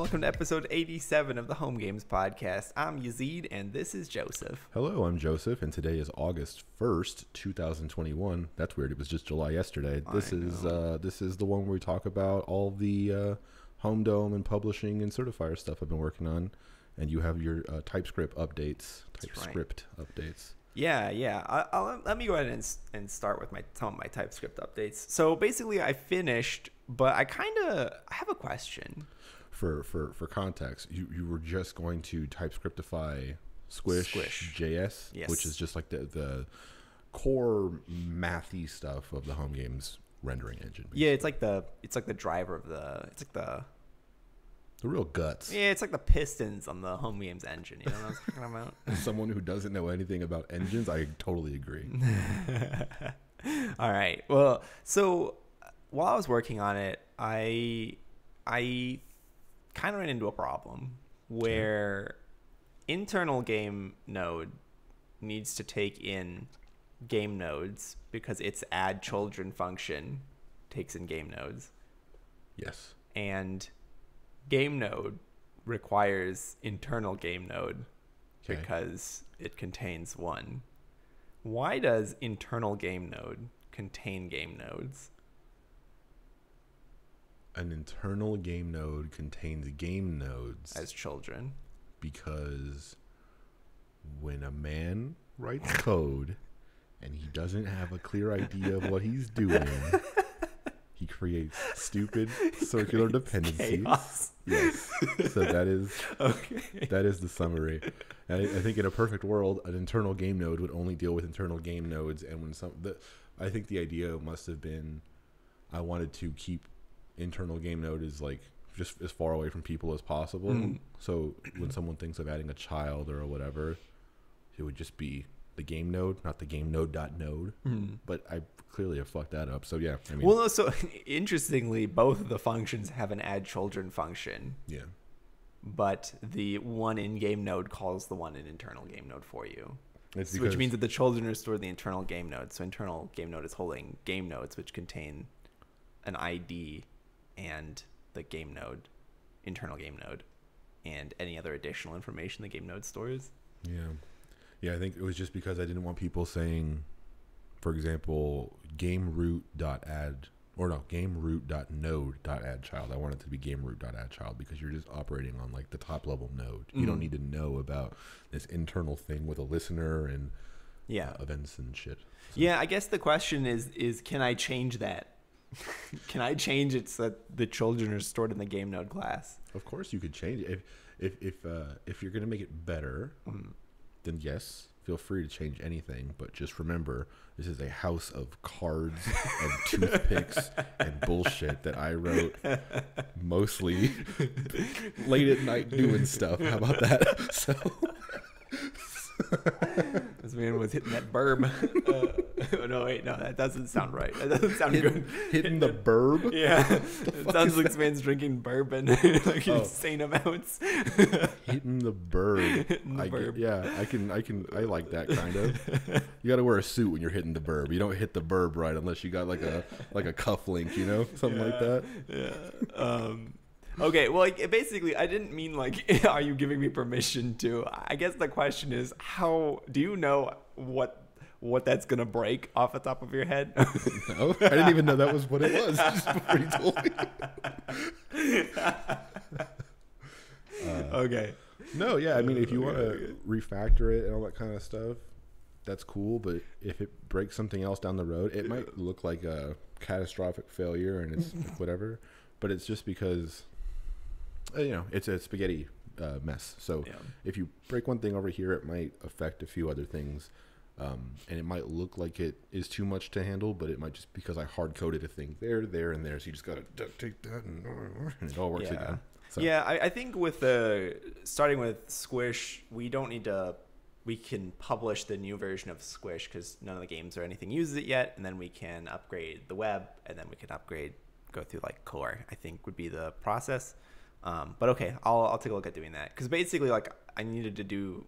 welcome to episode 87 of the Home Games Podcast. I'm Yazeed, and this is Joseph. Hello, I'm Joseph, and today is August 1st, 2021. That's weird. It was just July yesterday. This is the one where we talk about all the Home Dome and publishing and certifier stuff I've been working on, and you have your TypeScript updates. Yeah. Let me go ahead and start with some of my TypeScript updates. So basically, I finished, but I have a question. For context, you were just going to TypeScriptify Squish. JS, yes, which is just like the core mathy stuff of the Home Games rendering engine. Basically. Yeah, it's like the driver of the real guts. Yeah, it's like the pistons on the Home Games engine. You know what I'm talking about? As someone who doesn't know anything about engines, I totally agree. All right. Well, so while I was working on it, I kind of ran into a problem where internal game node needs to take in game nodes because its add children function takes in game nodes. Yes. And game node requires internal game node because it contains one. Why does internal game node contain game nodes? An internal game node contains game nodes as children because when a man writes code and he doesn't have a clear idea of what he's doing, he creates stupid circular dependencies. Chaos. Yes. So that is the summary. And I think in a perfect world, an internal game node would only deal with internal game nodes. And I think the idea must have been, I wanted to keep internal game node is like just as far away from people as possible. So when someone thinks of adding a child or whatever, it would just be the game node, not the game node.node. But I clearly have fucked that up. So yeah, I mean, well, so interestingly, both of the functions have an add children function. Yeah. But the one in game node calls the one in internal game node for you. Which means that the children are stored in the internal game node. So internal game node is holding game nodes, which contain an ID and the game node, internal game node, and any other additional information the game node stores. Yeah, I think it was just because I didn't want people saying, for example, gameroot.add or no, gameroot.node.addChild. I want it to be gameroot.addChild because you're just operating on like the top level node. You don't need to know about this internal thing with a listener and events and shit. So. Yeah, I guess the question is can I change that? Can I change it so that the children are stored in the game node class? Of course you could change it. If you're going to make it better, then yes, feel free to change anything. But just remember, this is a house of cards and toothpicks and bullshit that I wrote mostly late at night doing stuff. How about that? So this man was hitting that burb. No, that doesn't sound right. That doesn't sound good. Hitting the burb? Yeah. It sounds like this man's drinking bourbon like insane amounts. Hitting the burb. I like that kind of. You got to wear a suit when you're hitting the burb. You don't hit the burb right unless you got like a cuff link, something like that. Yeah. Okay, well, basically, I didn't mean like, are you giving me permission to? I guess the question is, how do you know what that's gonna break off the top of your head? No, I didn't even know that was what it was just before you told me. Okay. No, yeah, I mean, if you want to refactor it and all that kind of stuff, that's cool. But if it breaks something else down the road, it might look like a catastrophic failure, and it's whatever. But it's just because. It's a spaghetti mess. So if you break one thing over here, it might affect a few other things. And it might look like it is too much to handle, but it might just because I hard-coded a thing there, and there. So you just got to duct tape that and it all works again. So. Yeah, I think with starting with Squish, we don't need to... We can publish the new version of Squish because none of the games or anything uses it yet, and then we can upgrade the web, and then we can go through like core, I think would be the process. But okay, I'll take a look at doing that because basically, like, you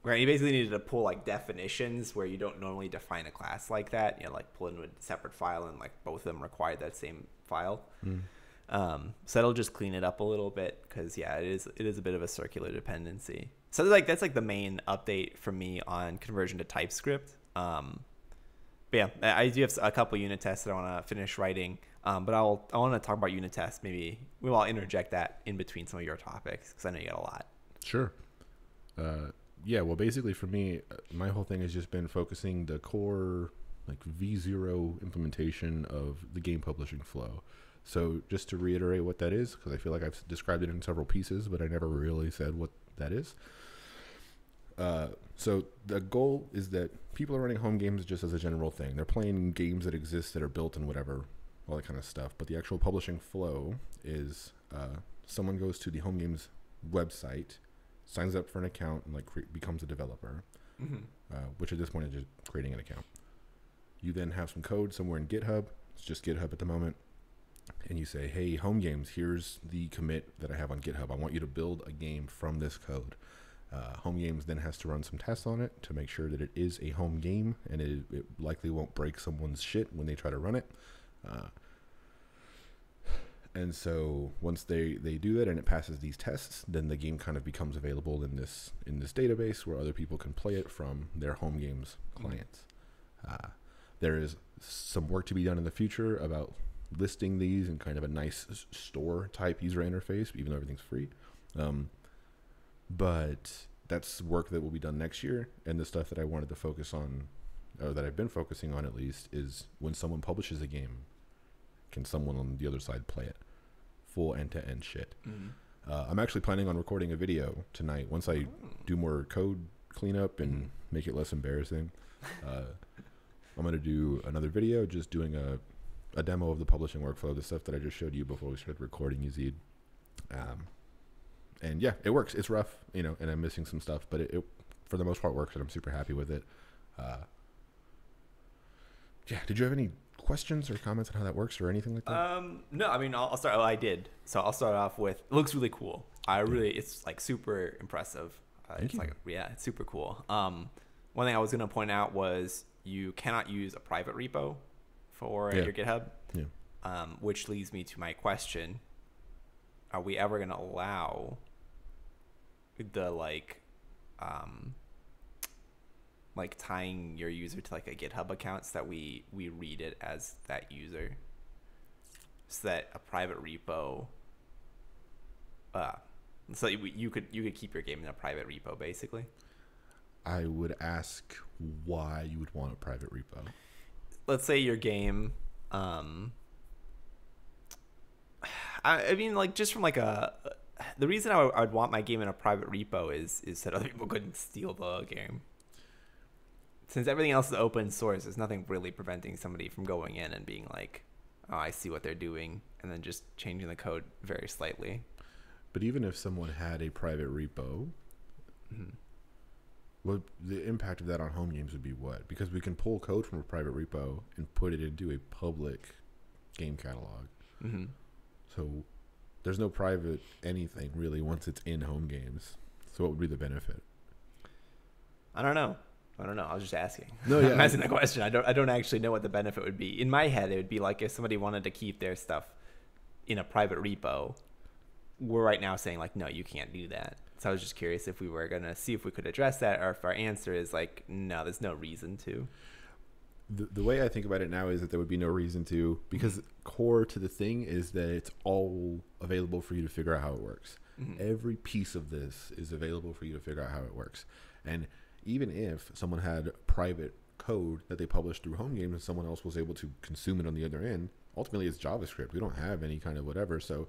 basically needed to pull like definitions where you don't normally define a class like that. Like pull into a separate file, and like both of them require that same file. So that'll just clean it up a little bit because yeah, it is a bit of a circular dependency. So like that's like the main update for me on conversion to TypeScript. But yeah, I do have a couple unit tests that I want to finish writing. But I want to talk about unit tests. Maybe I'll interject that in between some of your topics because I know you got a lot. Sure. Yeah. Well, basically for me, my whole thing has just been focusing the core like V0 implementation of the game publishing flow. So just to reiterate what that is, because I feel like I've described it in several pieces, but I never really said what that is. So the goal is that people are running home games just as a general thing. They're playing games that exist that are built and whatever, all that kind of stuff. But the actual publishing flow is someone goes to the home games website, signs up for an account, and like becomes a developer, which at this point is just creating an account. You then have some code somewhere in GitHub. It's just GitHub at the moment. And you say, hey, home games, here's the commit that I have on GitHub. I want you to build a game from this code. Home games then has to run some tests on it to make sure that it is a home game and it likely won't break someone's shit when they try to run it. And so once they do that and it passes these tests, then the game kind of becomes available in this database where other people can play it from their home games clients. There is some work to be done in the future about listing these in kind of a nice store type user interface, even though everything's free. But that's work that will be done next year. And the stuff that I wanted to focus on, or that I've been focusing on at least, is when someone publishes a game, can someone on the other side play it? Full end-to-end shit. I'm actually planning on recording a video tonight. Once I do more code cleanup and make it less embarrassing, I'm going to do another video just doing a demo of the publishing workflow, the stuff that I just showed you before we started recording Yazeed. And yeah, it works. It's rough, and I'm missing some stuff, but it for the most part works, and I'm super happy with it. Yeah. Did you have any questions or comments on how that works or anything like that? No, I mean, I'll start. Oh, I did. So I'll start off with, it looks really cool. It's like super impressive. Thank you. It's super cool. One thing I was going to point out was you cannot use a private repo for your GitHub. Yeah. Which leads me to my question. Are we ever going to allow the tying your user to like a GitHub account so that we read it as that user, so that a private repo, so you could keep your game in a private repo basically? I would ask why you would want a private repo. Let's say your game, I mean, like, just from like the reason I'd want my game in a private repo is that other people couldn't steal the game. Since everything else is open source, there's nothing really preventing somebody from going in and being like, oh, I see what they're doing, and then just changing the code very slightly. But even if someone had a private repo, well, the impact of that on home games would be what? Because we can pull code from a private repo and put it into a public game catalog. So there's no private anything really once it's in home games. So what would be the benefit? I don't know. I was just asking. No, yeah. I'm asking the question. I don't actually know what the benefit would be. In my head, it would be like if somebody wanted to keep their stuff in a private repo. We're right now saying like, no, you can't do that. So I was just curious if we were going to see if we could address that, or if our answer is like, no, there's no reason to. The way I think about it now is that there would be no reason to, because core to the thing is that it's all available for you to figure out how it works. Every piece of this is available for you to figure out how it works. And even if someone had private code that they published through home games and someone else was able to consume it on the other end, ultimately it's JavaScript. We don't have any kind of whatever. So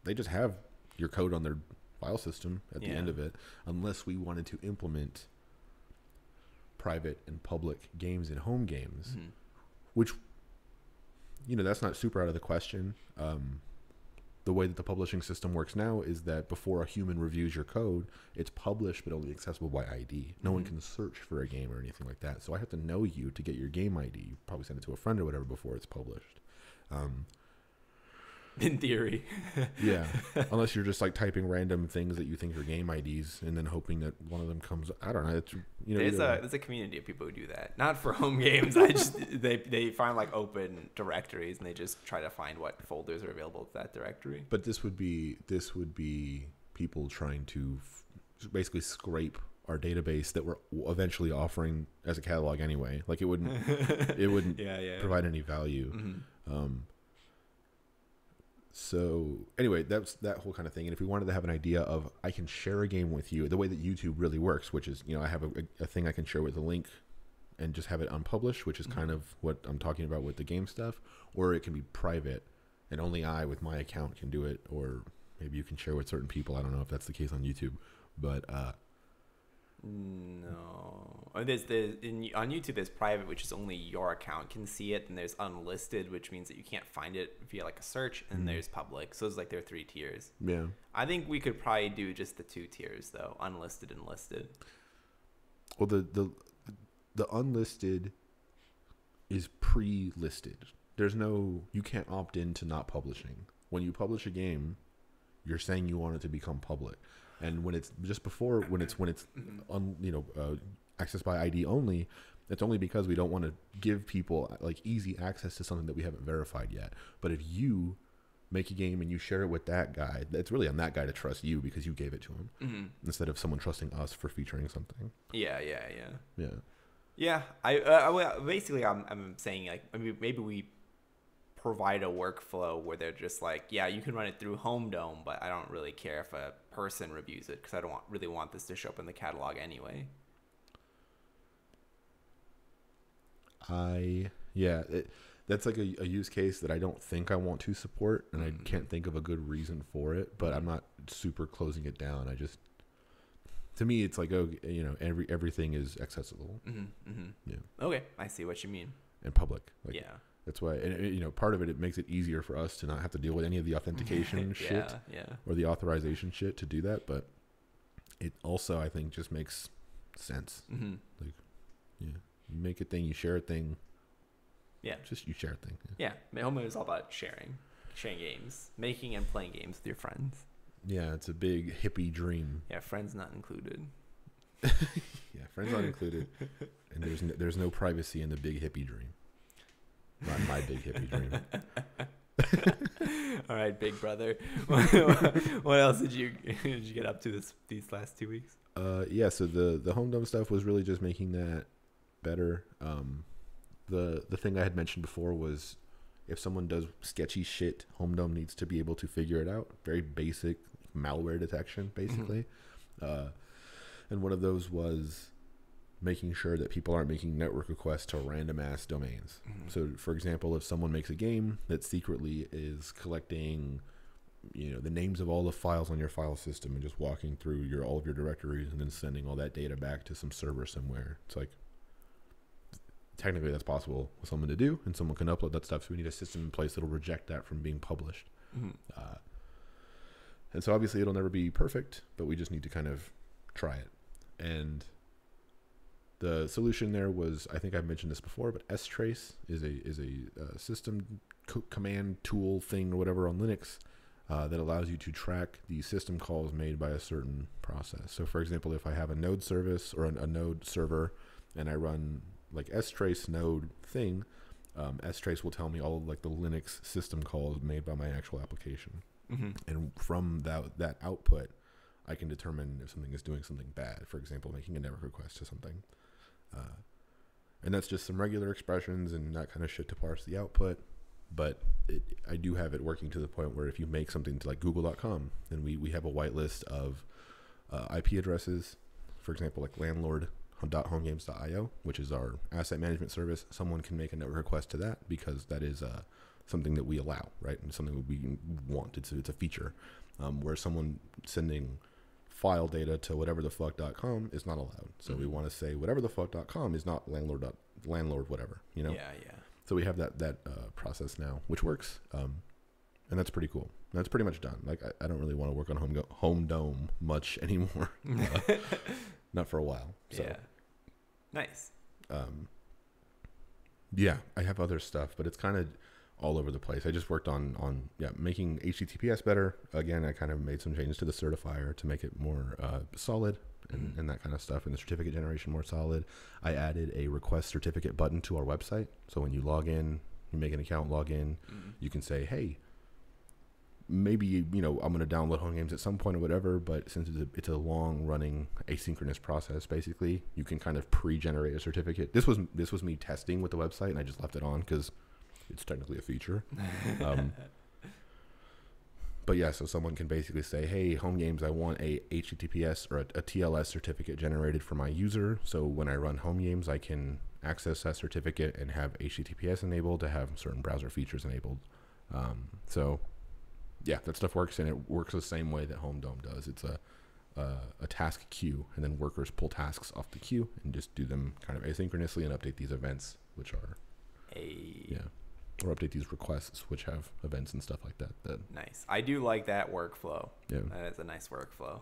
they just have your code on their file system at the end of it, unless we wanted to implement private and public games in home games, which, that's not super out of the question. The way that the publishing system works now is that before a human reviews your code, it's published but only accessible by ID. No one can search for a game or anything like that. So I have to know you to get your game ID. You probably send it to a friend or whatever before it's published. In theory. Yeah, unless you're just like typing random things that you think are game IDs and then hoping that one of them comes. I don't know. It's, you know, there's a community of people who do that. Not for home games. I just they find like open directories and they just try to find what folders are available to that directory. But this would be people trying to basically scrape our database that we're eventually offering as a catalog anyway. Like it wouldn't provide any value. Mm-hmm. So anyway, that's that whole kind of thing. And if we wanted to have an idea of, I can share a game with you, the way that YouTube really works, which is, you know, I have a thing I can share with a link and just have it unpublished, which is kind of what I'm talking about with the game stuff, or it can be private and only I with my account can do it, or maybe you can share with certain people. I don't know if that's the case on YouTube, but no. On YouTube there's private, which is only your account can see it, and there's unlisted, which means that you can't find it via like a search, and there's public. So it's like there are 3 tiers. Yeah. I think we could probably do just the 2 tiers though, unlisted and listed. Well, the unlisted is pre-listed. There's no, you can't opt in to not publishing. When you publish a game, you're saying you want it to become public. And when it's just before, when it's accessed by ID only, it's only because we don't want to give people like easy access to something that we haven't verified yet. But if you make a game and you share it with that guy, it's really on that guy to trust you because you gave it to him, instead of someone trusting us for featuring something. Yeah. Basically, I'm saying like maybe we provide a workflow where they're just like, yeah, you can run it through Home Dome, but I don't really care if a person reviews it because I don't really want this to show up in the catalog anyway. That's like a use case that I don't think I want to support, and I can't think of a good reason for it, but I'm not super closing it down. I just, to me, it's like, oh, you know, everything is accessible. Yeah. Okay, I see what you mean. And public. Like, yeah. That's why, and you know, part of it makes it easier for us to not have to deal with any of the authentication shit or the authorization shit to do that. But it also, I think, just makes sense. Like, yeah, you make a thing, you share a thing. Yeah, just you share a thing. Yeah, Home is all about sharing games, making and playing games with your friends. Yeah, it's a big hippie dream. Yeah, friends not included. Yeah, friends not included, and there's no privacy in the big hippie dream. Not my big hippie dream. All right, big brother. What else did you get up to these last 2 weeks? Yeah, so the Home Dome stuff was really just making that better. The thing I had mentioned before was, if someone does sketchy shit, Home Dome needs to be able to figure it out. Very basic malware detection, basically. And one of those was making sure that people aren't making network requests to random ass domains. So, for example, if someone makes a game that secretly is collecting, you know, the names of all the files on your file system and just walking through all of your directories and then sending all that data back to some server somewhere, it's like, technically that's possible for someone to do, and someone can upload that stuff. So we need a system in place that'll reject that from being published. And so obviously it'll never be perfect, but we just need to kind of try it. And the solution there was, I think I've mentioned this before, but strace is a system command tool thing or whatever on Linux that allows you to track the system calls made by a certain process. So for example, if I have a node service or a node server and I run like strace node thing, strace will tell me all of like the Linux system calls made by my actual application. And from that output, I can determine if something is doing something bad. For example, making a network request to something. And that's just some regular expressions and that kind of shit to parse the output. But I do have it working to the point where if you make something to like google.com, then we have a whitelist of IP addresses, for example, like landlord.homegames.io, which is our asset management service. Someone can make a network request to that because that is something that we allow, right? And something that we want. It's a feature. Where someone sending file data to whatever the fuck.com is not allowed. So we want to say whatever the fuck.com is not landlord whatever, you know? Yeah. So we have that process now, which works. And that's pretty cool. That's pretty much done. Like I don't really want to work on Home Dome much anymore. Not for a while. So. Yeah. Nice. Yeah, I have other stuff, but it's kind of all over the place. I just worked on making HTTPS better. Again, I kind of made some changes to the certifier to make it more solid and that kind of stuff, and the certificate generation more solid. I added a request certificate button to our website, so when you log in, you make an account, log in, you can say, hey, maybe I'm going to download home games at some point or whatever, but since it's a long running asynchronous process, basically you can kind of pre-generate a certificate. This was me testing with the website, and I just left it on because it's technically a feature. But yeah, so someone can basically say, hey, home games, I want a HTTPS or a TLS certificate generated for my user, so when I run home games I can access that certificate and have HTTPS enabled to have certain browser features enabled. So yeah, that stuff works, and it works the same way that Home Dome does. It's a task queue, and then workers pull tasks off the queue and just do them kind of asynchronously and update these events, which are or update these requests, which have events and stuff like that. Nice. I do like that workflow. Yeah, that is a nice workflow.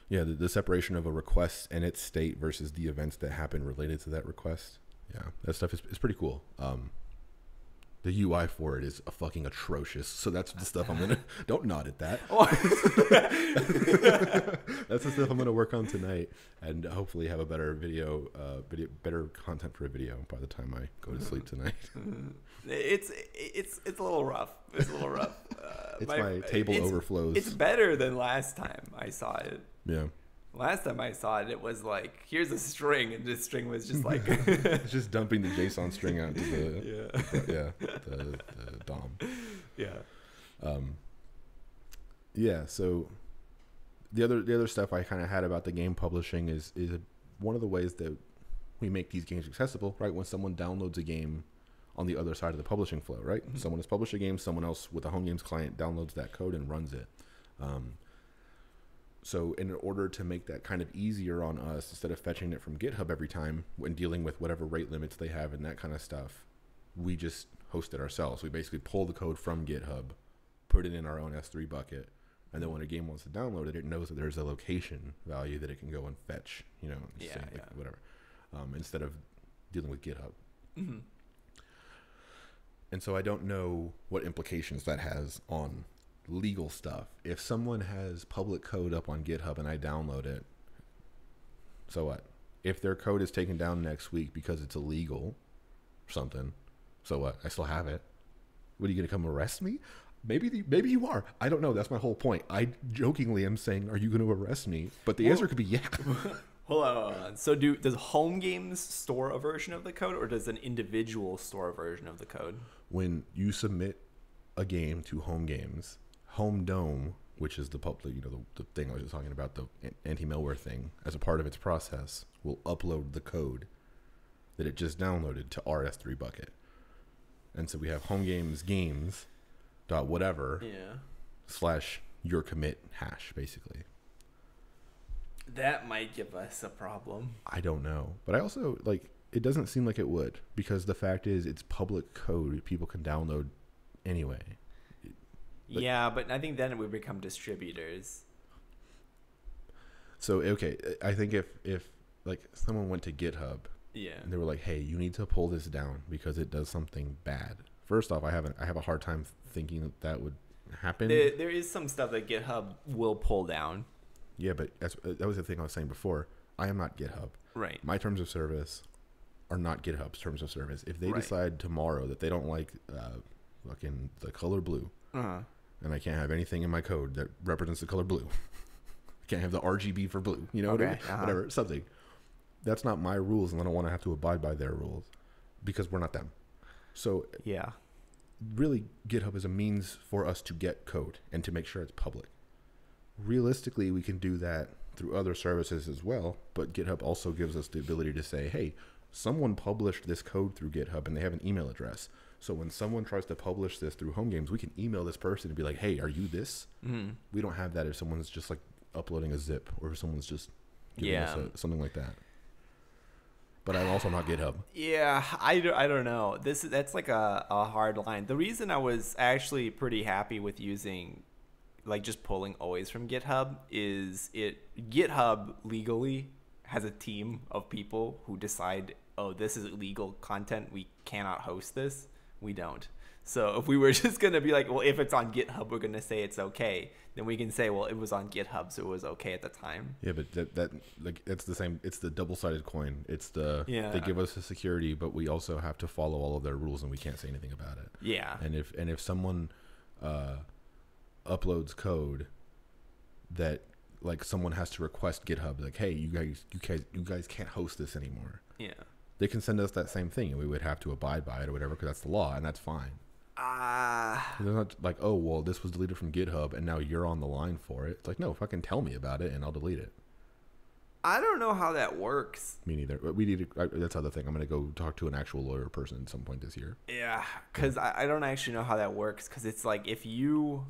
Yeah, the separation of a request and its state versus the events that happen related to that request. Yeah, that stuff is pretty cool. The UI for it is fucking atrocious. So that's the stuff I'm gonna. Don't nod at that. That's the stuff I'm gonna work on tonight, and hopefully have a better better content for a video by the time I go to sleep tonight. It's a little rough. It's a little rough. My table overflows. It's better than last time I saw it. Yeah. Last time I saw it, it was like, here's a string, and this string was just like... It's just dumping the JSON string out to the DOM. Yeah. Yeah, so the other stuff I kind of had about the game publishing is one of the ways that we make these games accessible, right? When someone downloads a game on the other side of the publishing flow, right? Mm-hmm. Someone has published a game, someone else with a home games client downloads that code and runs it. So in order to make that kind of easier on us, instead of fetching it from GitHub every time when dealing with whatever rate limits they have and that kind of stuff, we just host it ourselves. We basically pull the code from GitHub, put it in our own S3 bucket, and then when a game wants to download it, it knows that there's a location value that it can go and fetch, whatever, instead of dealing with GitHub. Mm-hmm. And so I don't know what implications that has on legal stuff. If someone has public code up on GitHub and I download it, so what? If their code is taken down next week because it's illegal or something, so what? I still have it. What, are you going to come arrest me? Maybe you are. I don't know. That's my whole point. I jokingly am saying, are you going to arrest me? But the answer could be yeah. Hold on. So does Home Games store a version of the code, or does an individual store a version of the code? When you submit a game to Home Games, Home Dome, which is the public, the thing I was just talking about, the anti-malware thing, as a part of its process, will upload the code that it just downloaded to our S3 bucket. And so we have Home Games dot whatever / your commit hash, basically. That might give us a problem. I don't know. But I also, it doesn't seem like it would, because the fact is it's public code people can download anyway. Yeah, but I think then it would become distributors. So, okay, I think if someone went to GitHub and they were like, hey, you need to pull this down because it does something bad. First off, I have a hard time thinking that would happen. There is some stuff that GitHub will pull down. Yeah, but that was the thing I was saying before. I am not GitHub. Right. My terms of service are not GitHub's terms of service. If they decide tomorrow that they don't like fucking the color blue, and I can't have anything in my code that represents the color blue, I can't have the RGB for blue, what I mean? Whatever, something. That's not my rules, and I don't want to have to abide by their rules because we're not them. So yeah, really, GitHub is a means for us to get code and to make sure it's public. Realistically, we can do that through other services as well, but GitHub also gives us the ability to say, hey, someone published this code through GitHub and they have an email address. So when someone tries to publish this through Home Games, we can email this person and be like, hey, are you this? Mm-hmm. We don't have that if someone's just uploading a zip, or if someone's just giving us something like that. But I'm also not GitHub. Yeah, I don't know. That's like a hard line. The reason I was actually pretty happy with using just pulling always from GitHub is GitHub legally has a team of people who decide, oh, this is illegal content, we cannot host this. We don't. So if we were just going to be like, well, if it's on GitHub, we're going to say it's okay, then we can say, well, it was on GitHub, so it was okay at the time. Yeah, but that like it's the same. It's the double-sided coin. It's the they give us the security, but we also have to follow all of their rules, and we can't say anything about it. Yeah. And if someone uploads code that like someone has to request GitHub, like, hey, you guys can't host this anymore. Yeah. They can send us that same thing, and we would have to abide by it or whatever, because that's the law, and that's fine. They're not like, oh, well, this was deleted from GitHub, and now you're on the line for it. It's like, no, fucking tell me about it, and I'll delete it. I don't know how that works. Me neither. We need to, that's the other thing. I'm going to go talk to an actual lawyer person at some point this year. Yeah, because I don't actually know how that works, because it's like if you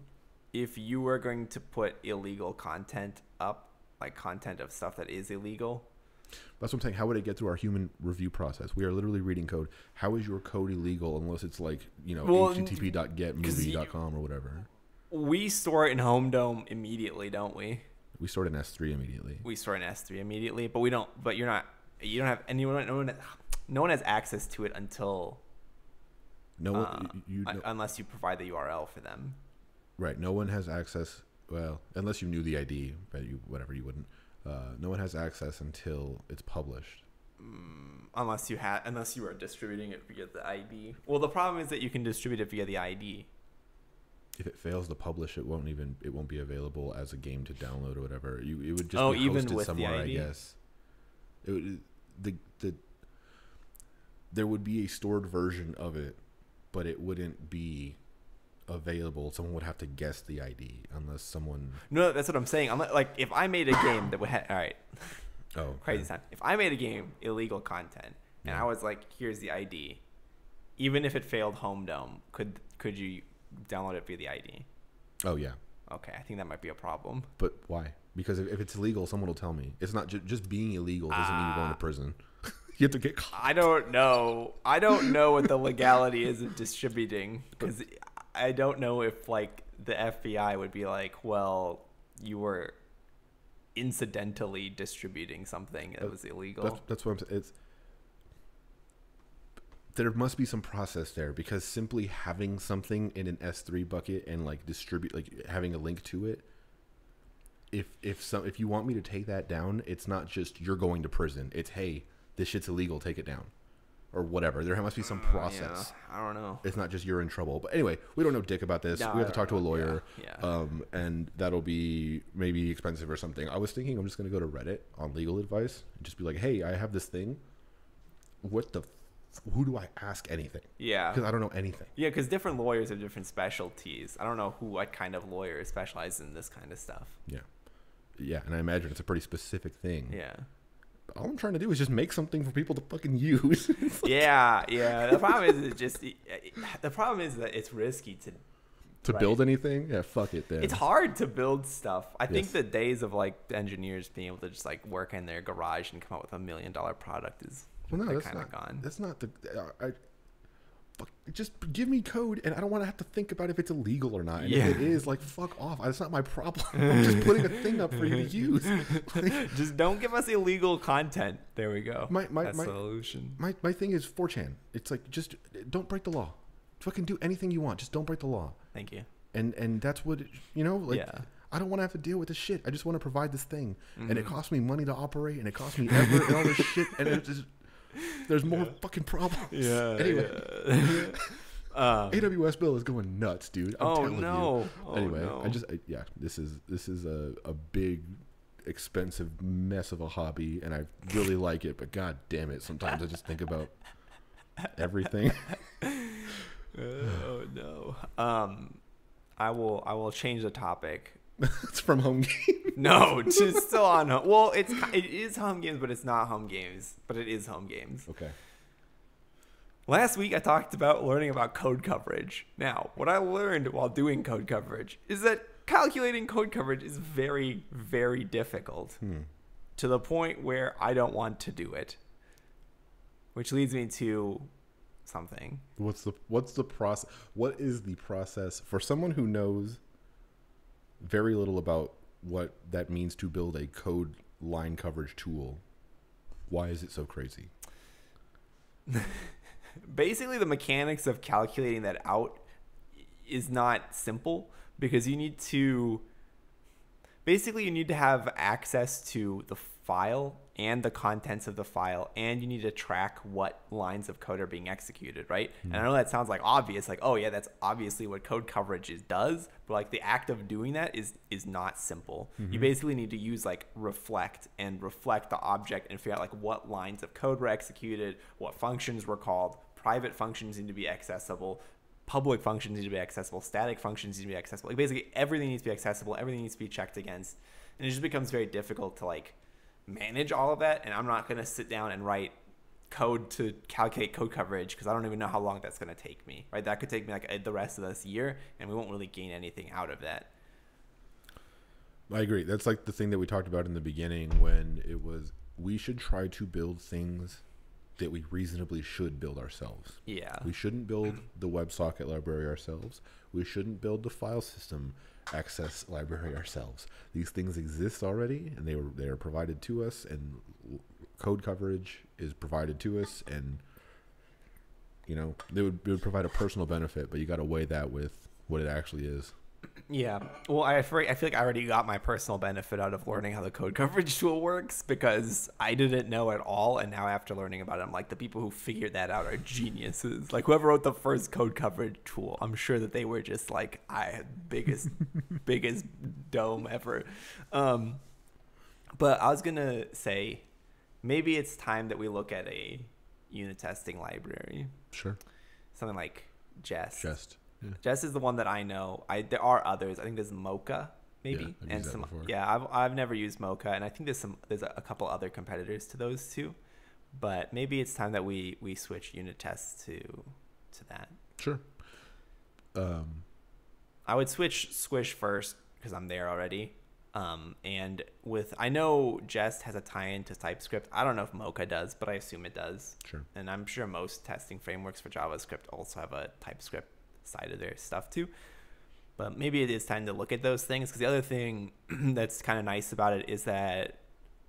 were going to put illegal content up, like content of stuff that is illegal. That's what I'm saying. How would it get through our human review process? We are literally reading code. How is your code illegal unless it's like, http.getmovie.com or whatever? We store it in Home Dome immediately, don't we? We store it in S3 immediately. We store it in S3 immediately, but we don't. But you don't have anyone. No one has access to it until unless you provide the URL for them. Right. No one has access. Well, unless you knew the ID, but you wouldn't. No one has access until it's published. Unless you are distributing it via the ID. Well, the problem is that you can distribute it via the ID. If it fails to publish, it won't be available as a game to download or whatever. It would just be even hosted with somewhere, the ID? I guess. There would be a stored version of it, but it wouldn't be available. Someone would have to guess the ID unless someone. No, that's what I'm saying. I'm like, if I made a game that would have, all right. Oh, crazy time. If I made a game illegal content and I was like, here's the ID, even if it failed Home Dome, could you download it via the ID? Oh yeah. Okay, I think that might be a problem. But why? Because if it's illegal, someone will tell me. It's not just being illegal doesn't mean you're going to prison. You have to get caught. I don't know what the legality is of distributing, because I don't know if like the FBI would be like, well, you were incidentally distributing something that was illegal. That's what I'm saying. There must be some process there, because simply having something in an S3 bucket and like having a link to it. If you want me to take that down, it's not just you're going to prison. It's, hey, this shit's illegal, take it down. Or whatever. There must be some process. Yeah, I don't know. It's not just you're in trouble. But anyway, we don't know dick about this. No, we have to talk to a lawyer. Yeah. And that'll be maybe expensive or something. I was thinking I'm just going to go to Reddit on legal advice and just be like, hey, I have this thing. Who do I ask anything? Yeah. Because I don't know anything. Yeah, because different lawyers have different specialties. I don't know what kind of lawyer specializes in this kind of stuff. Yeah. Yeah, and I imagine it's a pretty specific thing. Yeah. All I'm trying to do is just make something for people to fucking use. Yeah. The problem is that it's risky to build anything. Yeah, fuck it then. It's hard to build stuff. I think the days of like engineers being able to just like work in their garage and come up with $1 million product is kind of gone. That's not the. Just give me code, and I don't want to have to think about if it's illegal or not. And if it is, like, fuck off. That's not my problem. I'm just putting a thing up for you to use. Just don't give us illegal content. There we go. That's the solution. My thing is 4chan. It's like, just don't break the law. Fucking do anything you want. Just don't break the law. Thank you. And that's what, I don't want to have to deal with this shit. I just want to provide this thing. Mm-hmm. And it costs me money to operate, and it costs me effort and all this shit. And it's just... There's more fucking problems. Yeah. Anyway, AWS bill is going nuts, dude. I'm telling you. Anyway, no. This is a big, expensive mess of a hobby, and I really like it. But god damn it, sometimes I just think about everything. Oh no. I will change the topic. It's from home games. No, it's still on home. Well, it is home games, but it's not home games. But it is home games. Okay. Last week I talked about learning about code coverage. Now, what I learned while doing code coverage is that calculating code coverage is very, very difficult. To the point where I don't want to do it. Which leads me to something. What's the process? What is the process for someone who knows very little about what that means to build a code line coverage tool? Why is it so crazy? Basically, the mechanics of calculating that out is not simple, because you need to have access to the file and the contents of the file, and you need to track what lines of code are being executed, right? And I know that sounds like obvious, like, oh yeah, that's obviously what code coverage does, but like the act of doing that is not simple. You basically need to use like reflect the object and figure out like what lines of code were executed, what functions were called. Private functions need to be accessible, public functions need to be accessible, static functions need to be accessible. Like basically everything needs to be accessible, everything needs to be checked against, and it just becomes very difficult to like manage all of that. And I'm not going to sit down and write code to calculate code coverage, because I don't even know how long that's going to take me, right? That could take me like the rest of this year, and we won't really gain anything out of that. I agree. That's like the thing that we talked about in the beginning, when it was, we should try to build things that we reasonably should build ourselves. Yeah. We shouldn't build the WebSocket library ourselves. We shouldn't build the file system access library ourselves. These things exist already, and they are provided to us, and code coverage is provided to us, and you know, it would provide a personal benefit, but you got to weigh that with what it actually is. Yeah. Well, I feel like I already got my personal benefit out of learning how the code coverage tool works, because I didn't know at all. And now after learning about it, I'm like, the people who figured that out are geniuses. Like whoever wrote the first code coverage tool, I'm sure that they were just like, biggest dome ever. But I was going to say, maybe it's time that we look at a unit testing library. Sure. Something like Jest. Yeah. Jest is the one that I know. There are others. I think there's Mocha, maybe, yeah, and some. Before. Yeah, I've never used Mocha, and I think there's a couple other competitors to those two. But maybe it's time that we switch unit tests to that. Sure. I would switch Squish first because I'm there already. And I know Jest has a tie-in to TypeScript. I don't know if Mocha does, but I assume it does. Sure. And I'm sure most testing frameworks for JavaScript also have a TypeScript side of their stuff too. But maybe it is time to look at those things, because the other thing that's kind of nice about it is that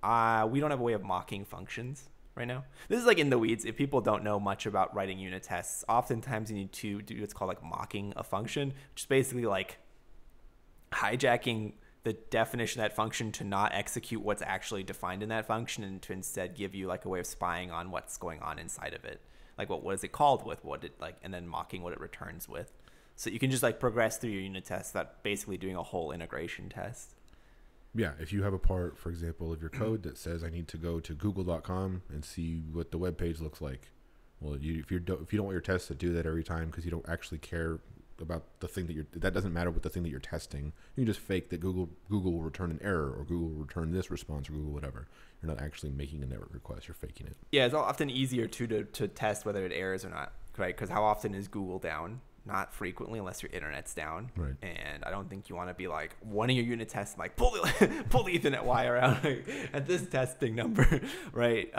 we don't have a way of mocking functions right now. This is like in the weeds. If people don't know much about writing unit tests, oftentimes you need to do what's called like mocking a function, which is basically like hijacking the definition of that function to not execute what's actually defined in that function, and to instead give you like a way of spying on what's going on inside of it. Like what is it called with, what it like, and then mocking what it returns with. So you can just like progress through your unit tests that basically doing a whole integration test. Yeah, if you have a part, for example, of your code that says I need to go to google.com and see what the web page looks like. Well, if you don't want your tests to do that every time because you don't actually care about the thing that doesn't matter with the thing that you're testing. You can just fake that Google will return an error, or Google will return this response, or Google whatever. You're not actually making a network request. You're faking it. Yeah, it's often easier to test whether it errors or not, right? Because how often is Google down? Not frequently, unless your internet's down. Right. And I don't think you want to be like one of your unit tests, like pull the Ethernet wire out at this testing number, right?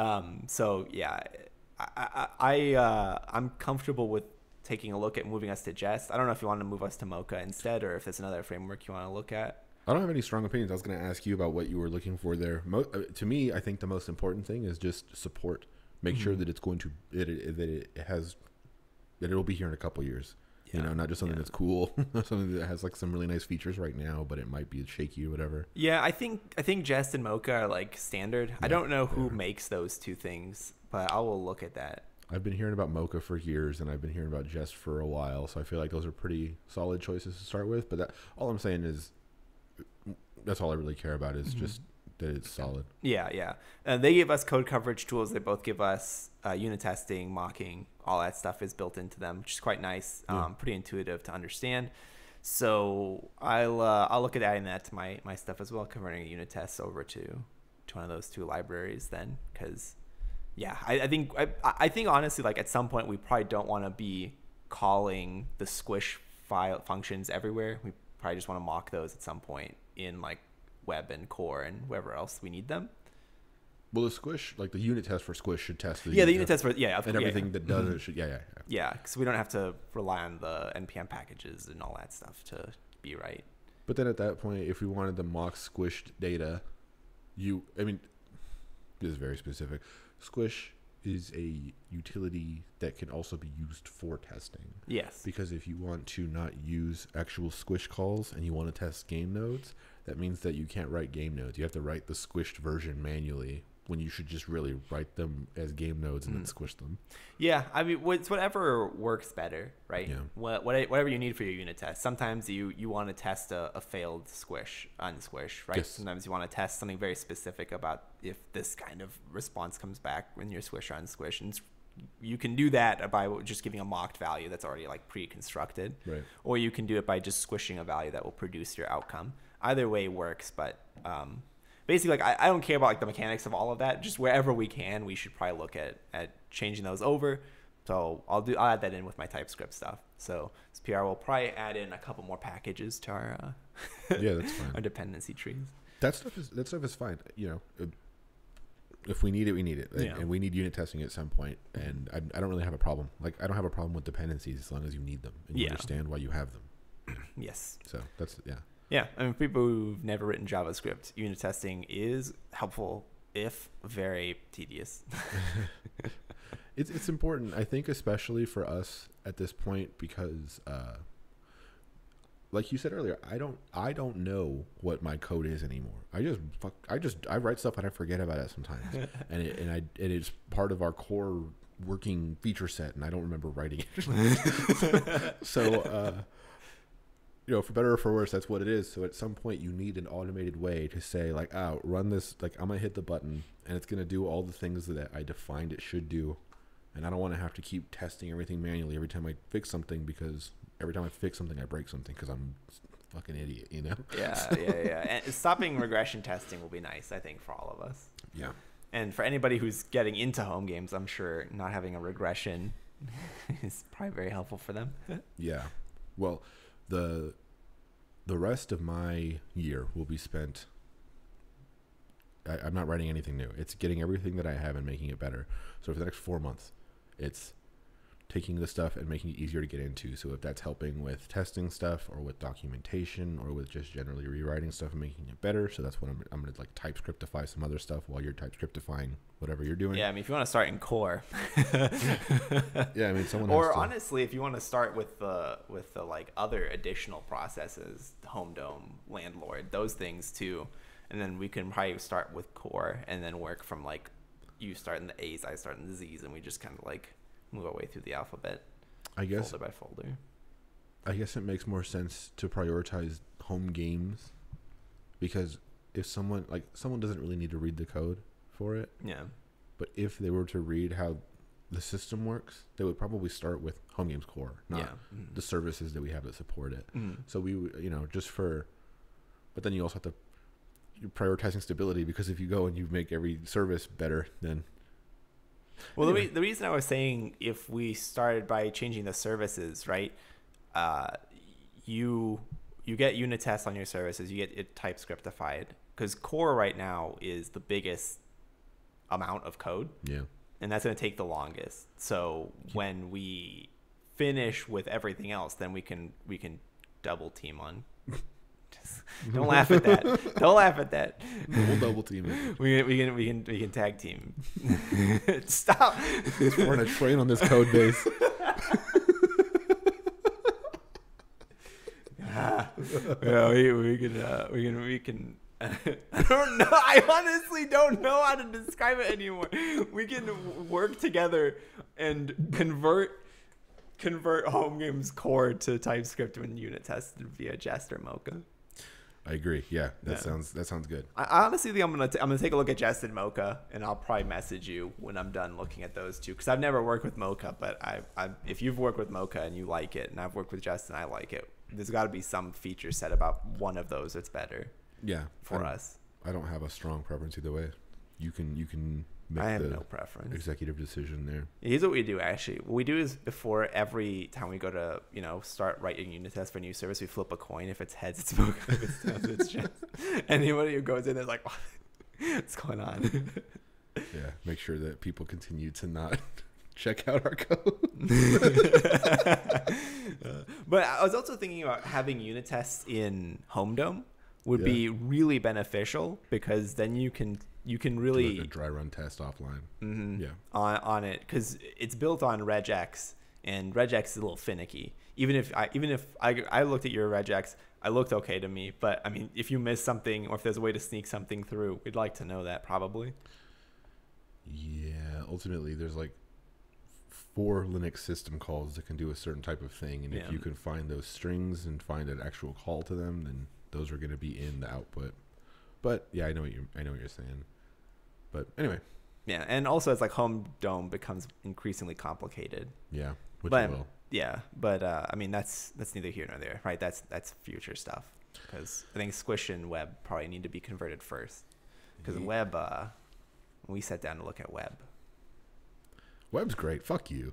So yeah, I'm comfortable with taking a look at moving us to Jest. I don't know if you want to move us to Mocha instead, or if there's another framework you want to look at. I don't have any strong opinions. I was going to ask you about what you were looking for there. To me, I think the most important thing is just support. Make sure that it's going to that it'll be here in a couple years. Yeah. You know, not just something that's cool, something that has like some really nice features right now, but it might be shaky or whatever. Yeah, I think Jest and Mocha are like standard. Yeah, I don't know who makes those two things, but I will look at that. I've been hearing about Mocha for years, and I've been hearing about Jest for a while, so I feel like those are pretty solid choices to start with. But all I'm saying is, that's all I really care about is just that it's solid. Yeah. They give us code coverage tools. They both give us unit testing, mocking. All that stuff is built into them, which is quite nice. Pretty intuitive to understand. So I'll look at adding that to my stuff as well, converting a unit test over to one of those two libraries then, because. Yeah, I think honestly, like at some point we probably don't want to be calling the Squish file functions everywhere. We probably just want to mock those at some point in like web and core and wherever else we need them. Well, the Squish, like the unit test for Squish should test the unit test for and everything that does it should yeah, because we don't have to rely on the npm packages and all that stuff to be right. But then at that point, if we wanted to mock squished data, this is very specific. Squish is a utility that can also be used for testing. Yes. Because if you want to not use actual squish calls and you want to test game nodes, that means that you can't write game nodes. You have to write the squished version manually when you should just really write them as game nodes and then squish them. Yeah, I mean, it's whatever works better, right? Yeah. Whatever you need for your unit test. Sometimes you want to test a failed squish, unsquish, right? Yes. Sometimes you want to test something very specific about if this kind of response comes back when your squish or unsquish. And you can do that by just giving a mocked value that's already like pre-constructed. Right. Or you can do it by just squishing a value that will produce your outcome. Either way works, but basically, like I don't care about like the mechanics of all of that. Just wherever we can, we should probably look at changing those over. So I'll add that in with my TypeScript stuff. So this PR will probably add in a couple more packages to our yeah, that's fine. our dependency trees. That stuff is fine. You know, if we need it, we need it, Yeah. and we need unit testing at some point. And I don't really have a problem. Like I don't have a problem with dependencies as long as you need them and you Yeah. understand why you have them. Yes. So that's Yeah, I mean, for people who've never written JavaScript, unit testing is helpful, if very tedious. It's important, I think, especially for us at this point, because like you said earlier, I don't know what my code is anymore. I write stuff and I forget about it sometimes, and it's part of our core working feature set, and I don't remember writing it. So you know, for better or for worse, that's what it is. So at some point, you need an automated way to say, like, oh, run this. Like, I'm gonna hit the button, and it's gonna do all the things that I defined it should do. And I don't want to have to keep testing everything manually every time I fix something, because every time I fix something, I break something because I'm a fucking idiot, you know? Yeah. And stopping regression testing will be nice, I think, for all of us. Yeah. And for anybody who's getting into home games, I'm sure not having a regression is probably very helpful for them. Yeah. Well, the rest of my year will be spent. I'm not writing anything new. It's getting everything that I have and making it better. So for the next 4 months, it's taking the stuff and making it easier to get into. So if that's helping with testing stuff or with documentation or with just generally rewriting stuff and making it better. So that's what I'm going to like TypeScriptify some other stuff while you're TypeScriptifying whatever you're doing. Yeah, I mean, if you want to start in core. Yeah, I mean, someone or has to, honestly, if you want to start with the like other additional processes, Home Dome, Landlord, those things too. And then we can probably start with core and then work from like you start in the A's, I start in the Z's, and we just kind of like move our way through the alphabet, I guess, folder by folder. I guess it makes more sense to prioritize home games, because if someone doesn't really need to read the code for it. Yeah. But if they were to read how the system works, they would probably start with home games core, not the services that we have that support it. So we would, but then you also have to, you're prioritizing stability, because if you go and you make every service better, then. Well, anyway. the reason I was saying if we started by changing the services, right? You get unit tests on your services, you get it TypeScriptified, because core right now is the biggest amount of code. Yeah. And that's going to take the longest. So when we finish with everything else, then we can double team on. Don't laugh at that. Don't laugh at that. We'll double team it. We can tag team. Stop. We're on a train on this code base. Yeah, we can. I don't know. I honestly don't know how to describe it anymore. We can work together and convert home games core to TypeScript when unit tested via Jest or Mocha. I agree. Yeah, that sounds good. I honestly think I'm gonna take a look at Jest and Mocha, and I'll probably message you when I'm done looking at those two, because I've never worked with Mocha, but if you've worked with Mocha and you like it, and I've worked with Jest and I like it, there's got to be some feature set about one of those that's better. Yeah, for us. I don't have a strong preference either way. You can make I have no preference. Executive decision there. Here's what we do, actually. What we do is before every time we go to, start writing unit tests for a new service, we flip a coin. If it's heads, it's Mocha. If it's tails, it's Jest. Anybody who goes in is like, what's going on? Yeah, make sure that people continue to not check out our code. But I was also thinking about having unit tests in Home Dome would be really beneficial, because then you can you can Do really like a dry run test offline. Yeah. on it, because it's built on regex, and regex is a little finicky. Even if I looked at your regex, I looked okay to me. But I mean, if you miss something or if there's a way to sneak something through, we'd like to know that probably. Yeah. Ultimately, there's like 4 Linux system calls that can do a certain type of thing, and if you can find those strings and find an actual call to them, then those are going to be in the output. But yeah, I know what you're saying. But anyway. Yeah, and also it's like Home Dome becomes increasingly complicated. Yeah, which but, it will. Yeah, but I mean that's neither here nor there, right? That's future stuff, because I think Squish and Web probably need to be converted first, because Web, we sat down to look at Web. Web's great. Fuck you.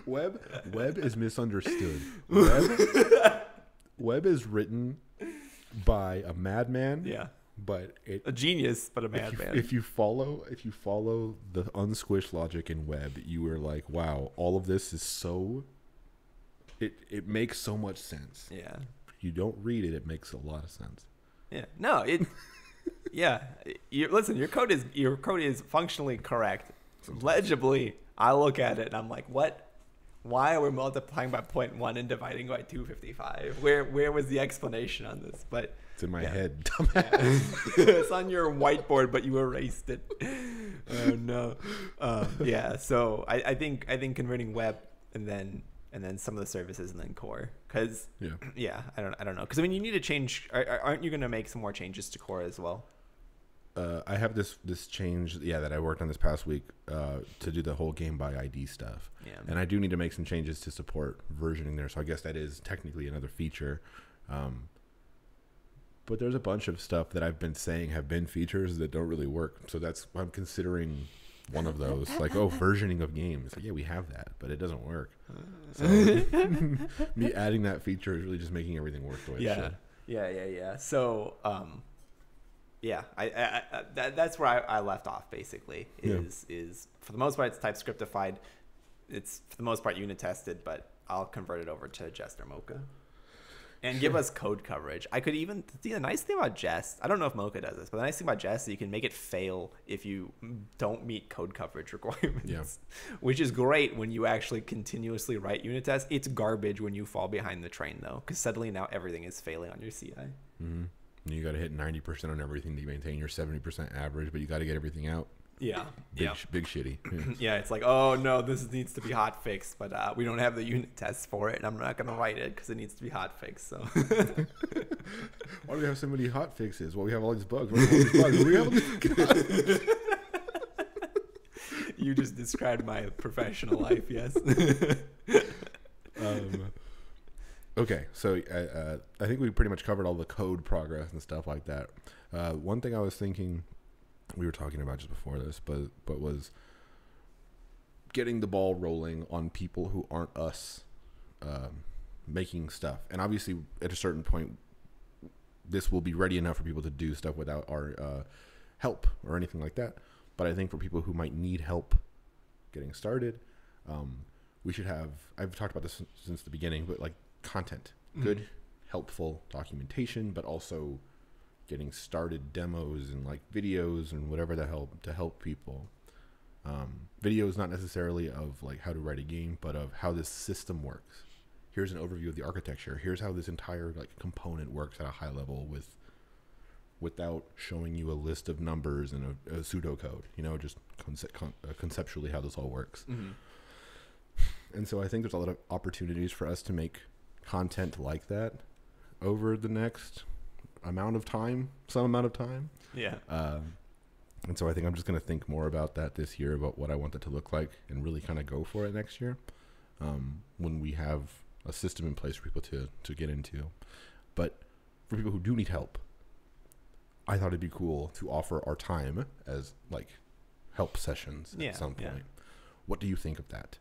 Web is misunderstood. Web is written by a madman. Yeah. But a genius, but a madman. If you follow the unsquished logic in Web, you are like, wow, all of this is so. It makes so much sense. Yeah. If you don't read it, it makes a lot of sense. Yeah. No. It. Yeah. Listen. Your code is functionally correct. Legibly, I look at it and I'm like, what? Why are we multiplying by 0.1 and dividing by 255? Where was the explanation on this? But it's in my head, dumbass. Yeah. It's on your whiteboard, but you erased it. Oh no. Yeah. So I think converting Web and then some of the services and then core, because I don't know, because I mean you need to change. Aren't you going to make some more changes to core as well? I have this change, that I worked on this past week to do the whole game by ID stuff. Yeah. And I do need to make some changes to support versioning there. So I guess that is technically another feature. But there's a bunch of stuff that I've been saying have been features that don't really work. So I'm considering one of those. Like, versioning of games. Like, yeah, we have that, but it doesn't work. So me adding that feature is really just making everything work the way it should. Yeah. So, that's where I left off basically is for the most part it's TypeScriptified. It's for the most part unit tested, but I'll convert it over to Jest or Mocha and give us code coverage. I could even, the nice thing about Jest, I don't know if Mocha does this, but the nice thing about Jest is you can make it fail if you don't meet code coverage requirements, which is great when you actually continuously write unit tests. It's garbage when you fall behind the train though, because suddenly now everything is failing on your CI. Mm-hmm. You got to hit 90% on everything to maintain your 70% average, but you got to get everything out. Yeah. Big shitty. Yeah, it's like, oh no, this needs to be hot fixed, but we don't have the unit tests for it, and I'm not going to write it because it needs to be hot fixed. So why do we have so many hot fixes? Well, we have all these bugs. We have all these You just described my professional life, yes. Okay, so I think we pretty much covered all the code progress and stuff like that. One thing I was thinking, we were talking about just before this, but was getting the ball rolling on people who aren't us making stuff. And obviously, at a certain point, this will be ready enough for people to do stuff without our help or anything like that. But I think for people who might need help getting started, we should have, I've talked about this since the beginning, but like content, good, helpful documentation, but also getting started demos and like videos and whatever to help people. Videos not necessarily of like how to write a game, but of how this system works. Here's an overview of the architecture. Here's how this entire like component works at a high level without showing you a list of numbers and a pseudocode, just conceptually how this all works. Mm-hmm. And so I think there's a lot of opportunities for us to make content like that over the next some amount of time. Yeah. And so I think I'm just going to think more about that this year, about what I want that to look like, and really kind of go for it next year when we have a system in place for people to get into. But for people who do need help, I thought it'd be cool to offer our time as like help sessions at some point. Yeah. What do you think of that?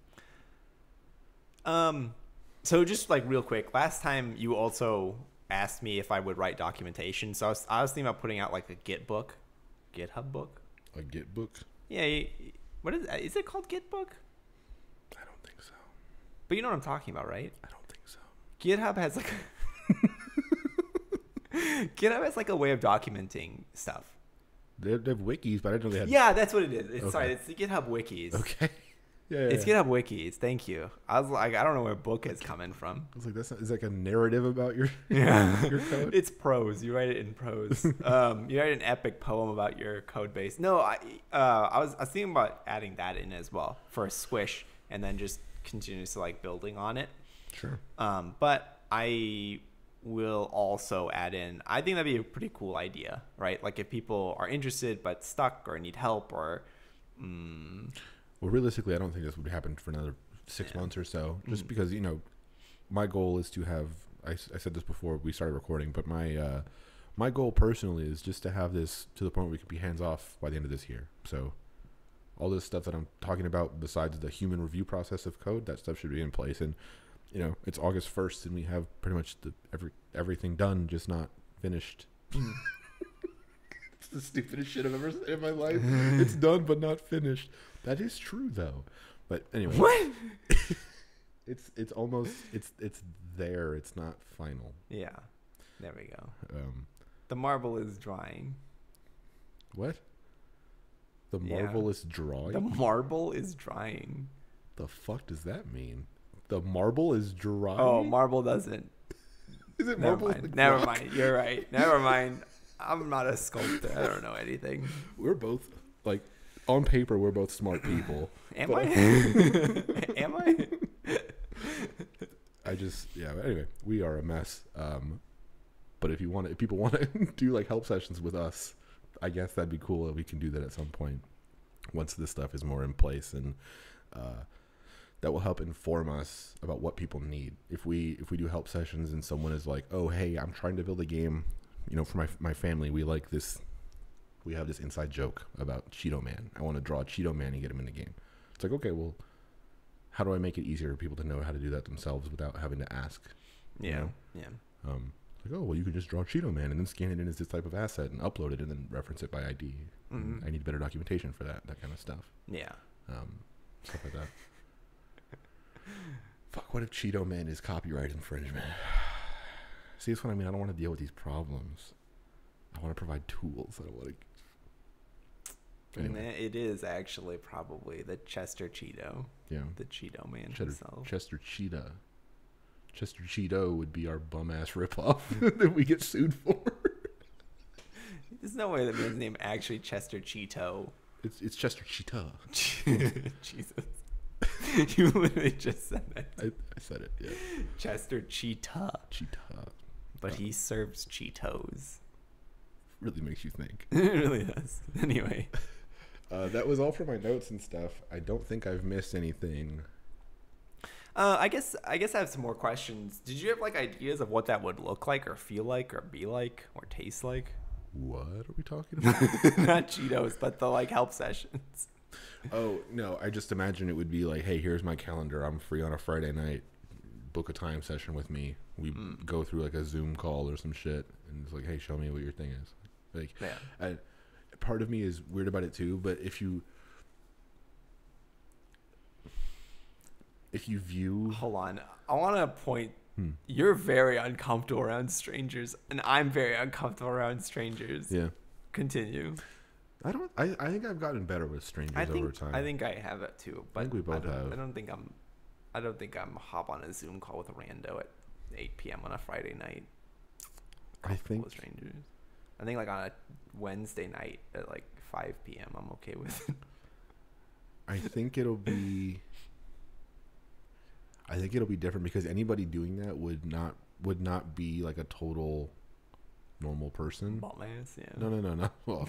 So just like real quick, last time you also asked me if I would write documentation. So I was thinking about putting out like a GitHub book. A Git book? Yeah. What is that? Is it called Git book? I don't think so. But you know what I'm talking about, right? I don't think so. GitHub has like a way of documenting stuff. They have wikis, but I didn't know they had. Yeah, that's what it is. It's Okay. sorry, it's the GitHub wikis. Okay. Yeah. It's GitHub wikis. Thank you. I was like, I don't know where book is coming from. I was like, it's like a narrative about your Yeah, your code. it's prose. You write it in prose. You write an epic poem about your code base. No, I was thinking about adding that in as well for a squish, and then just continuously like building on it. Sure. But I will also add in. I think that'd be a pretty cool idea, right? Like if people are interested but stuck or need help or. Well, realistically, I don't think this would happen for another 6 months or so. Just because my goal is to have. I said this before we started recording, but my goal personally is just to have this to the point where we can be hands off by the end of this year. So all this stuff that I'm talking about, besides the human review process of code, that stuff should be in place. And it's August 1st, and we have pretty much everything done, just not finished. It's the stupidest shit I've ever said in my life. It's done but not finished. That is true though. But anyway, What? it's almost it's there. It's not final. Yeah, there we go. The marble is drying. What? The marble is drawing? The marble is drying. The fuck does that mean? The marble is drying? Oh, marble doesn't. Is it Never marble? mind. Like Never rock? mind. You're right. Never mind. I'm not a sculptor. I don't know anything. We're both on paper. We're both smart people. Am I? Am I? Anyway, we are a mess. But if people want to do help sessions with us, I guess that'd be cool if we can do that at some point once this stuff is more in place, and that will help inform us about what people need. If we do help sessions and someone is like, oh hey, I'm trying to build a game, for my family, we have this inside joke about Cheeto Man. I want to draw a Cheeto Man and get him in the game. It's like, okay, well, how do I make it easier for people to know how to do that themselves without having to ask? Yeah. Like, oh, well, you can just draw Cheeto Man and then scan it in as this type of asset and upload it and then reference it by ID. I need better documentation for that kind of stuff. Yeah. Stuff like that. Fuck, what if Cheeto Man is copyright infringement? See, that's what I mean. I don't want to deal with these problems. I want to provide tools. I don't want to... Anyway. It is actually probably the Chester Cheeto. Yeah. The Cheeto Man himself. Chester Cheetah. Chester Cheeto would be our bum-ass ripoff that we get sued for. There's no way that man's name actually Chester Cheeto. It's Chester Cheetah. Jesus. You literally just said that. I said it, yeah. Chester Cheetah. Cheetah. But he serves Cheetos. Really makes you think. It really does. Anyway. That was all for my notes and stuff. I don't think I've missed anything. I guess I have some more questions. Did you have ideas of what that would look like or feel like or be like or taste like? What are we talking about? Not Cheetos, but the help sessions. Oh, no, I just imagine it would be like, hey, here's my calendar. I'm free on a Friday night. Book a time session with me. We go through a Zoom call or some shit. And it's like, hey, show me what your thing is. Yeah. Part of me is weird about it too, but if you view... Hold on. I want to point... You're very uncomfortable around strangers, and I'm very uncomfortable around strangers. Yeah. Continue. I think I've gotten better with strangers over time. I think I have it too, but I think we both have. I don't think I'm hop on a Zoom call with a rando at 8 p.m. on a Friday night. I think with strangers. I think on a Wednesday night at 5 p.m. I'm okay with it. I think it'll be different because anybody doing that would not be a total normal person. Bum ass, yeah. No. Well,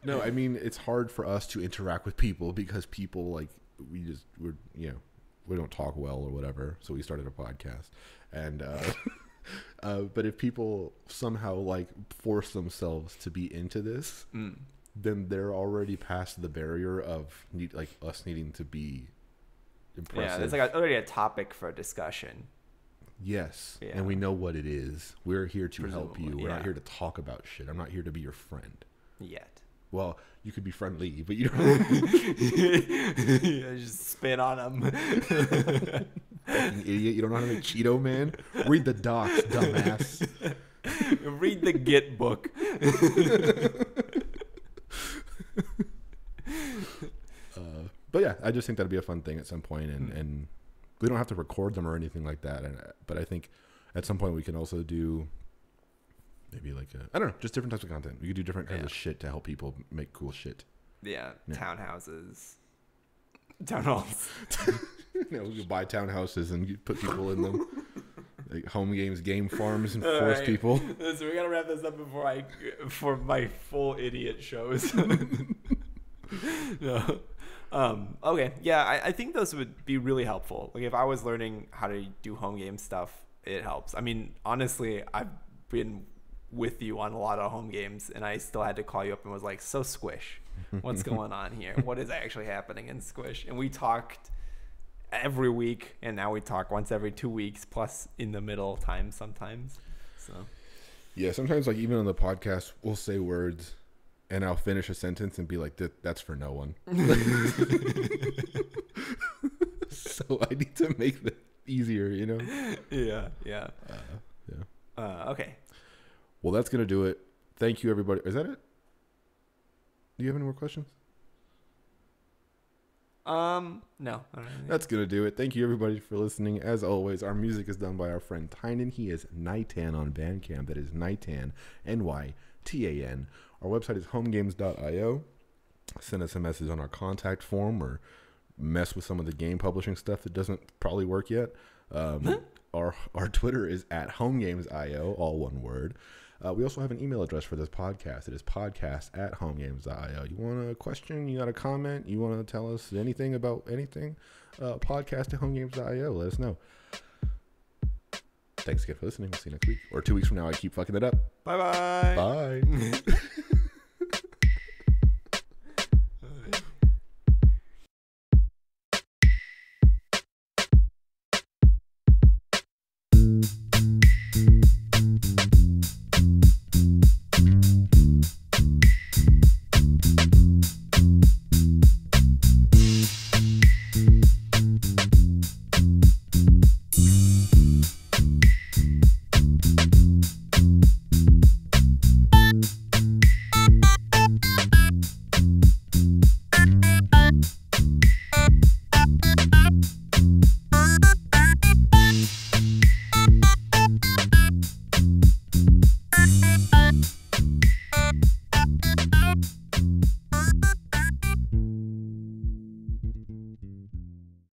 no, I mean it's hard for us to interact with people because people we don't talk well or whatever. So we started a podcast, and but if people somehow force themselves to be into this, then they're already past the barrier of us needing to be impressive. Yeah, there's already a topic for discussion. Yes, yeah. And we know what it is. We're here to help you. We're yeah. not here to talk about shit. I'm not here to be your friend. Yet. Well, you could be friendly, but you don't. Yeah, just spit on him. Fucking idiot. You don't know how to make Cheeto Man? Read the docs, dumbass. Read the Git book. But yeah, I just think that'd be a fun thing at some point, and we don't have to record them or anything like that. But I think at some point we can also do maybe like I don't know, just different types of content. We could do different kinds of shit to help people make cool shit. Yeah. Townhouses. Town halls. We could buy townhouses and put people in them. Like home games, game farms, and force people. So we gotta wrap this up before my full idiot shows. No. Okay. Yeah, I think those would be really helpful. Like if I was learning how to do home game stuff, it helps. I mean, honestly, I've been with you on a lot of home games, and I still had to call you up and was like, so Squish, what's going on here? What is actually happening in Squish? And we talked every week, and now we talk once every 2 weeks, plus in the middle time sometimes. So yeah, sometimes like even on the podcast, we'll say words, and I'll finish a sentence and be like, "That's for no one." So I need to make that easier, you know? Yeah. Yeah. Okay. Well, that's gonna do it. Thank you, everybody. Is that it? Do you have any more questions? No. That's gonna do it. Thank you, everybody, for listening. As always, our music is done by our friend Tynan. He is Nightan on Bandcamp. That is Nightan, Nytan. Our website is homegames.io. Send us a message on our contact form or mess with some of the game publishing stuff that doesn't probably work yet. Our Twitter is at homegames.io, all one word. We also have an email address for this podcast. It is podcast@homegames.io. You want a question? You got a comment? You want to tell us anything about anything? Podcast@homegames.io. Let us know. Thanks again for listening. We'll see you next week. Or 2 weeks from now. I keep fucking it up. Bye-bye. Bye.